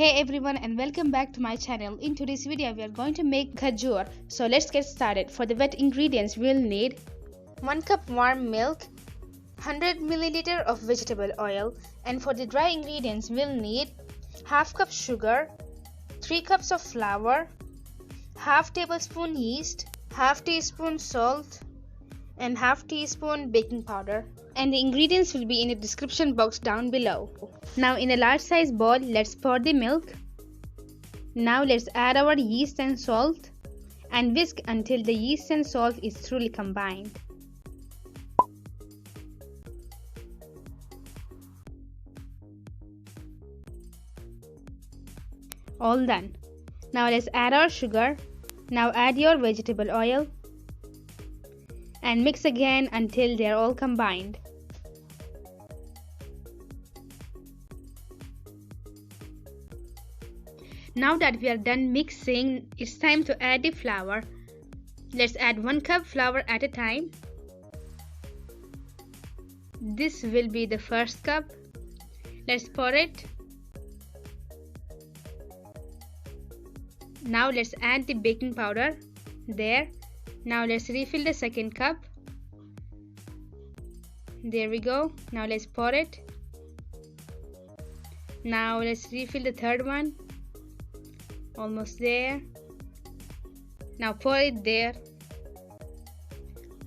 Hey everyone and welcome back to my channel. In today's video we are going to make khajoor. So let's get started. For the wet ingredients we'll need 1 cup warm milk, 100 ml of vegetable oil, and for the dry ingredients we'll need half cup sugar, 3 cups of flour, half tablespoon yeast, half teaspoon salt, and half teaspoon baking powder. And the ingredients will be in the description box down below. Now in a large size bowl, let's pour the milk. Now let's add our yeast and salt and whisk until the yeast and salt is thoroughly combined. All done. Now let's add our sugar. Now add your vegetable oil and mix again until they are all combined. Now that we are done mixing, it's time to add the flour. Let's add 1 cup flour at a time. This will be the first cup. Let's pour it. Now let's add the baking powder. There. Now let's refill the second cup. There we go. Now let's pour it. Now let's refill the third one. Almost there. Now pour it there.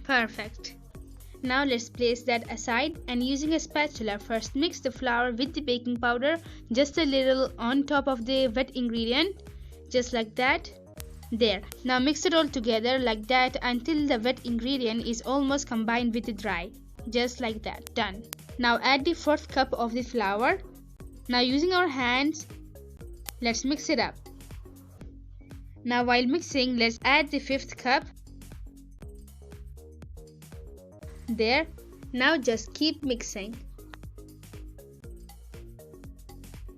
Perfect. Now let's place that aside and using a spatula first mix the flour with the baking powder just a little on top of the wet ingredient, just like that. There. Now mix it all together like that until the wet ingredient is almost combined with the dry, just like that. Done. Now add the 4th cup of the flour. Now using our hands, let's mix it up. Now while mixing, let's add the 5th cup. There. Now just keep mixing.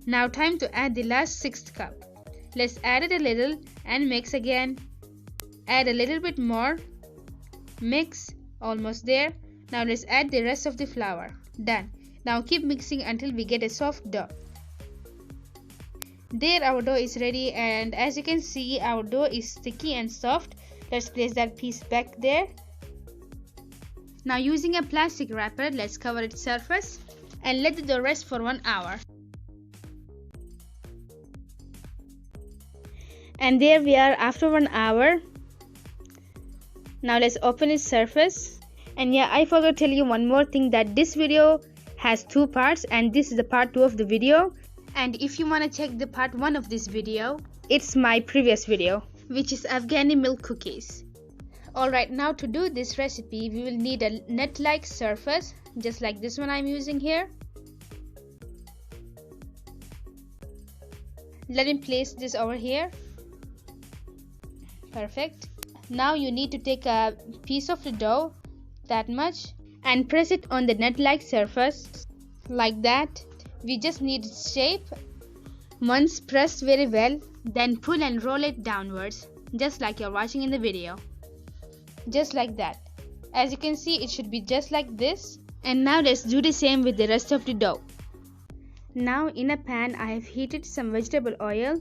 Now time to add the last 6th cup. Let's add it a little and mix again. Add a little bit more. Mix. Almost there. Now let's add the rest of the flour. Done. Now keep mixing until we get a soft dough. There, our dough is ready, and as you can see our dough is sticky and soft. Let's place that piece back there. Now using a plastic wrapper, let's cover its surface and let the dough rest for 1 hour. And there we are after 1 hour. Now let's open its surface. And yeah, I forgot to tell you one more thing, that this video has 2 parts and this is the part 2 of the video. And if you want to check the part 1 of this video, it's my previous video, which is Afghani milk cookies. Alright, now to do this recipe, we will need a net-like surface, just like this one I'm using here. Let me place this over here. Perfect. Now you need to take a piece of the dough, that much, and press it on the net-like surface, like that. We just need its shape. Once pressed very well, then pull and roll it downwards, just like you're watching in the video. Just like that. As you can see, it should be just like this. And now let's do the same with the rest of the dough. Now in a pan, I have heated some vegetable oil.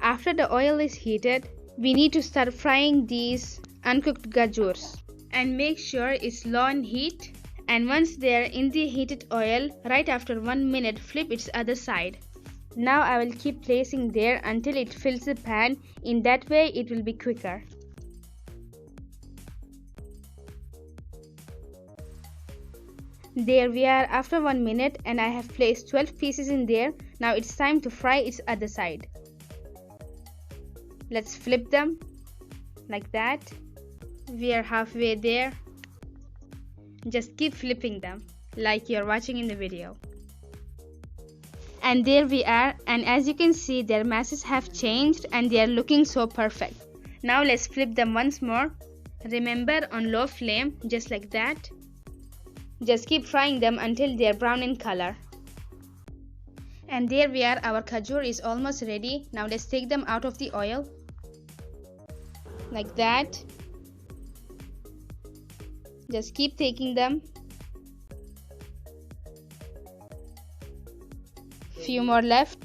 After the oil is heated, we need to start frying these uncooked khajoors. And make sure it's low on heat. And once they are in the heated oil, right after 1 minute, flip its other side. Now I will keep placing there until it fills the pan. In that way it will be quicker. There we are after 1 minute, and I have placed 12 pieces in there. Now it's time to fry its other side. Let's flip them like that. We are halfway there. Just keep flipping them like you're watching in the video. And there we are, and as you can see their masses have changed and they are looking so perfect. Now let's flip them once more. Remember, on low flame, just like that. Just keep frying them until they are brown in color. And there we are, our khajoor is almost ready. Now let's take them out of the oil like that. Just keep taking them. Few more left.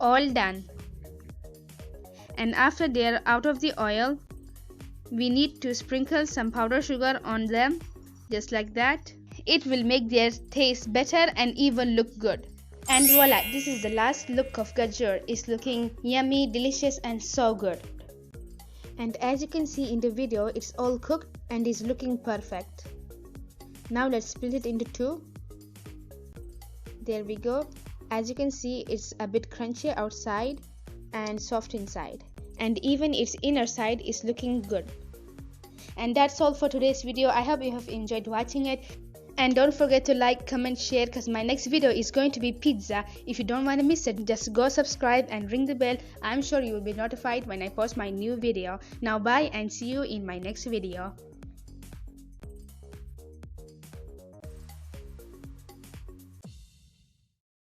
all done. And after they are out of the oil, we need to sprinkle some powdered sugar on them, just like that. It will make their taste better and even look good. And voila, this is the last look of Khajoor. It's looking yummy, delicious and so good. And as you can see in the video, it's all cooked and is looking perfect. Now let's split it into two. There we go. As you can see, it's a bit crunchy outside and soft inside. And even its inner side is looking good. And that's all for today's video. I hope you have enjoyed watching it. And don't forget to like, comment, share, because my next video is going to be pizza. If you don't want to miss it, just go subscribe and ring the bell. I'm sure you will be notified when I post my new video. Now bye and see you in my next video.